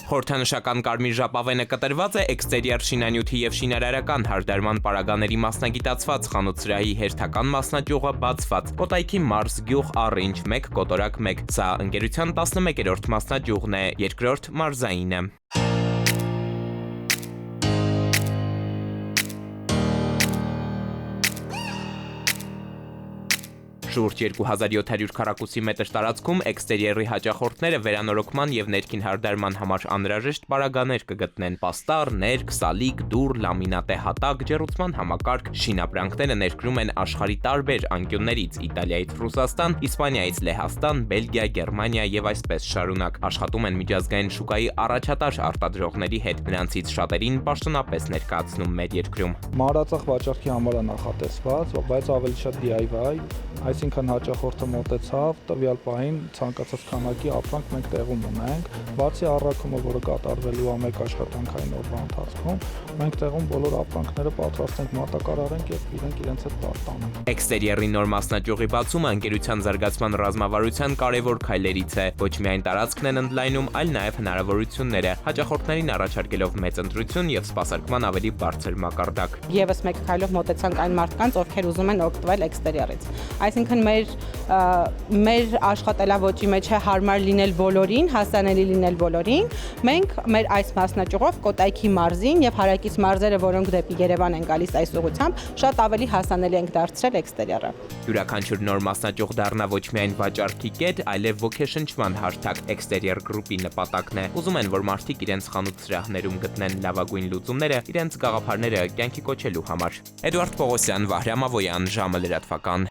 Խորհրդանշական կարմիր ժապավենը կտրված է էքստերիեր շինանյութի և շինարարական հարդարման պարագաների մասնագիտացված խանութ-սրահի հերթական մասնաճյուղը բացված, Կոտայքի մարզ, գյուղ առինջ, 1 կոտորակ 1, սա ընկերության 11-րդ մասնաճյուղն է, երկրորդ մարզայինը։ Շուրջ 2700 քառակուսի մետր տարածքում էքստերիերի հաճախորդները վերանորոգման և ներքին հարդարման համար անհրաժեշտ պարագաներ կգտնեն՝ պաստառ, ներք, սալիկ, դուռ, լամինատե հատակ, ջեռուցման համակարգ, շինապրանքները ներկրում են աշխարհի տարբեր անկյուններից՝ Իտալիայից Ռուսաստան, Իսպանիայից Լեհաստան, Բելգիա, Գերմանիա և այսպես շարունակ, աշխատում են միջազգային շուկայի առաջատար արտադրողների հետ, նրանցից շատերին պաշտոնապես ներկայացնում մեր երկրում։ Մանրածախ վաճառքի համար է նախատեսված, բայց ավելի շատ DIY, այսինքն հաճախորդը մոտեցավ, տվյալ պահին ցանկացած քանակի ապրանք մենք տեղում ունենք, բացի առաքումը, որը կատարվելու է 1 աշխատանքային օրվա ընթացքում, մենք տեղում բոլոր ապրանքները պատրաստենք, մատակարարենք եւ իրենց հետ պարտանենք։ Էքստերիերի նոր մասնաճյուղի բացումը ընկերության զարգացման ռազմավարության կարևոր քայլերից է, ոչ միայն տարածքն են ընդլայնում, այլ նաեւ հնարավորությունները, հաճախորդներին առաջարկելով մեծ ընտրություն եւ սպասարկման ավելի բարձր մակարդակ։ Եվս մեկ քայլով մոտեցանք այն մարդկանց, ովքեր ուզում են օգտվել էքստերիերից։ Այսինքն մեր աշխատելավոճի մեջ է հարմար լինել բոլորին, հասանելի լինել բոլորին։ Մենք մեր այս մասնաճյուղով Կոտայքի մարզին եւ հարակից մարզերը, որոնք դեպի Երևան են գալիս այս ուղղությամբ, շատ ավելի հասանելի ենք դարձրել էքստերիերը։ Յուրաքանչյուր նոր մասնաճյուղ դառնա ոչ միայն վաճառքի կետ, այլև ոգեշնչման հարթակ էքստերիեր գրուպի նպատակն է։ Ուզում են, որ մարդիկ իրենց խանութ-սրահներում գտնեն լավագույն լուծումները իրենց գաղափարները կյանքի կոչելու համար։ Էդուարդ Պողոսյան, Վահրամ Ավոյան, ժամը լրատվական։